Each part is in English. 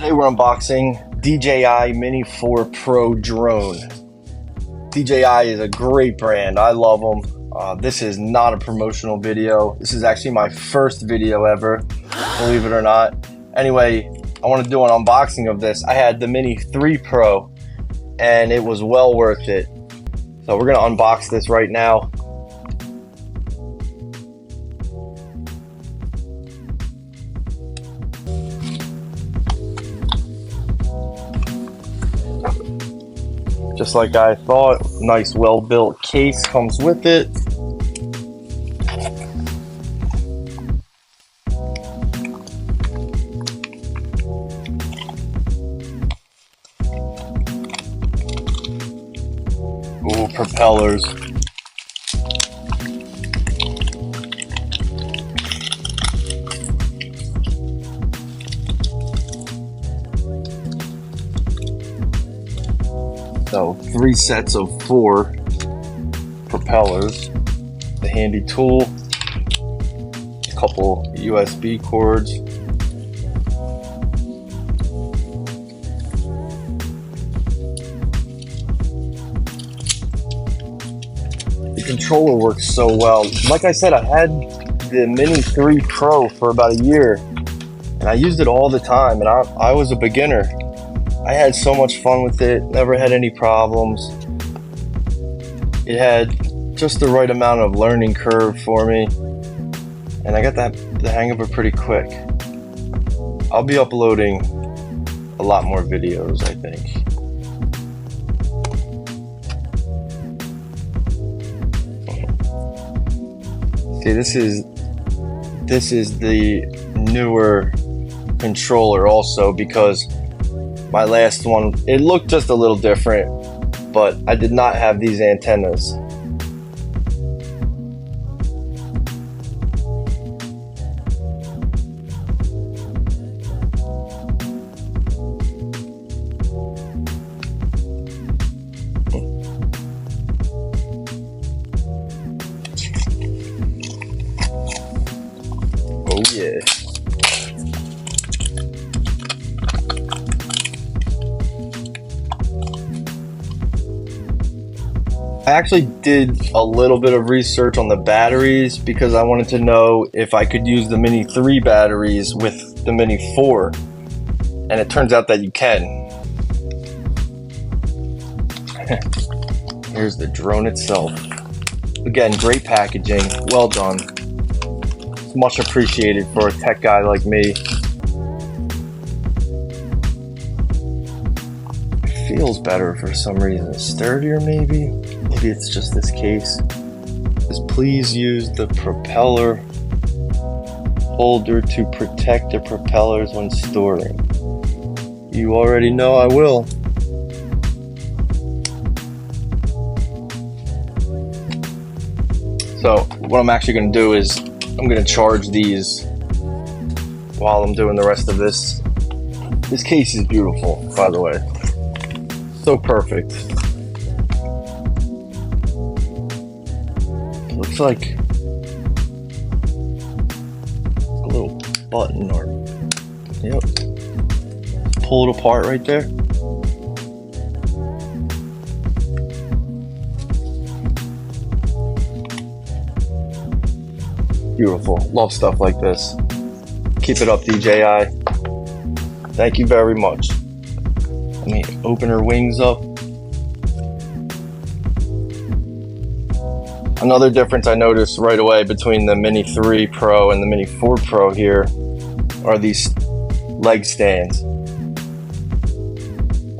Today we're unboxing DJI Mini 4 Pro drone. DJI is a great brand. I love them. This is not a promotional video. This is actually my first video ever, believe it or not. Anyway, I want to do an unboxing of this. I had the Mini 3 Pro and it was well worth it. So we're going to unbox this right now. Just like I thought, nice well-built case comes with it. Ooh, propellers. So 3 sets of 4 propellers, the handy tool, a couple USB cords, the controller works so well. Like I said, I had the Mini 3 Pro for about a year and I used it all the time, and I was a beginner. I had so much fun with it, never had any problems. It had just the right amount of learning curve for me, and I got the hang of it pretty quick. I'll be uploading a lot more videos, I think. See, this is the newer controller also, because my last one, it looked just a little different, but I did not have these antennas. Oh yeah. I actually did a little bit of research on the batteries because I wanted to know if I could use the Mini 3 batteries with the Mini 4, and it turns out that you can. Here's the drone itself. Again, great packaging, well done. It's much appreciated for a tech guy like me. It feels better for some reason, sturdier maybe? Maybe it's just this case. Just please use the propeller holder to protect the propellers when storing. You already know I will. So what I'm actually going to do is I'm going to charge these while I'm doing the rest of this. This case is beautiful, by the way. So perfect. Looks like a little button, or yep, pull it apart right there. Beautiful. Love stuff like this. Keep it up, DJI. Thank you very much. Let me open her wings up. Another difference I noticed right away between the Mini 3 Pro and the Mini 4 Pro here are these leg stands.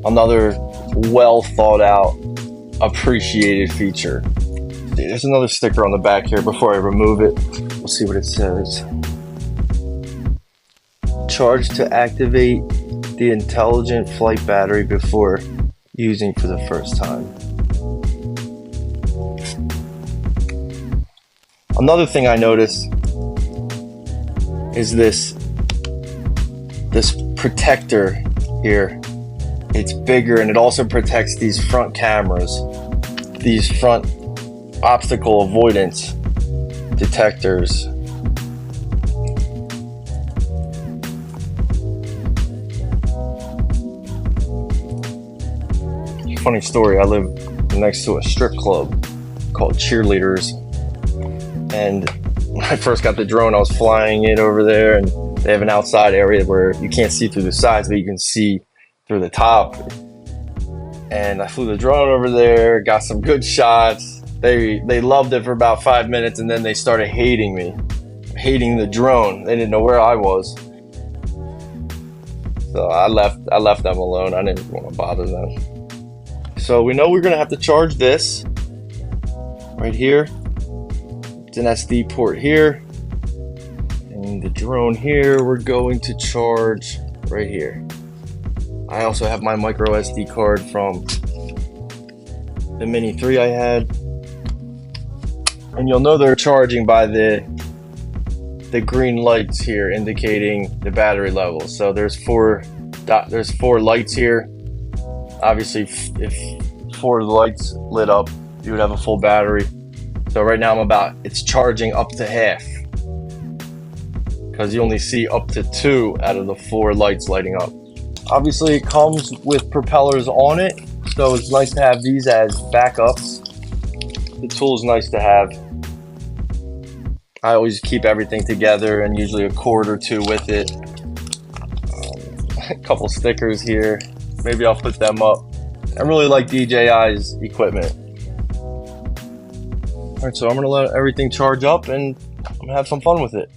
Another well thought out, appreciated feature. There's another sticker on the back here before I remove it. We'll see what it says. Charge to activate the intelligent flight battery before using for the first time. Another thing I noticed is this protector here. It's bigger, and it also protects these front cameras, these front obstacle avoidance detectors. funny story. I live next to a strip club called Cheerleaders, and when I first got the drone, I was flying it over there, and they have an outside area where you can't see through the sides, but you can see through the top. And I flew the drone over there, got some good shots. They loved it for about 5 minutes, and then they started hating me, hating the drone. They didn't know where I was. So I left them alone. I didn't want to bother them. So we know we're gonna have to charge this right here. It's an SD port here. And the drone here, we're going to charge right here. I also have my micro SD card from the Mini 3 I had. And you'll know they're charging by the green lights here indicating the battery level. So there's four lights here. Obviously, if 4 lights lit up, you would have a full battery. So right now it's charging up to half, because you only see up to 2 out of the 4 lights lighting up. Obviously, it comes with propellers on it, so it's nice to have these as backups. The tool is nice to have. I always keep everything together, and usually a cord or 2 with it. A couple stickers here. Maybe I'll put them up. I really like DJI's equipment. Alright, so I'm gonna let everything charge up and I'm gonna have some fun with it.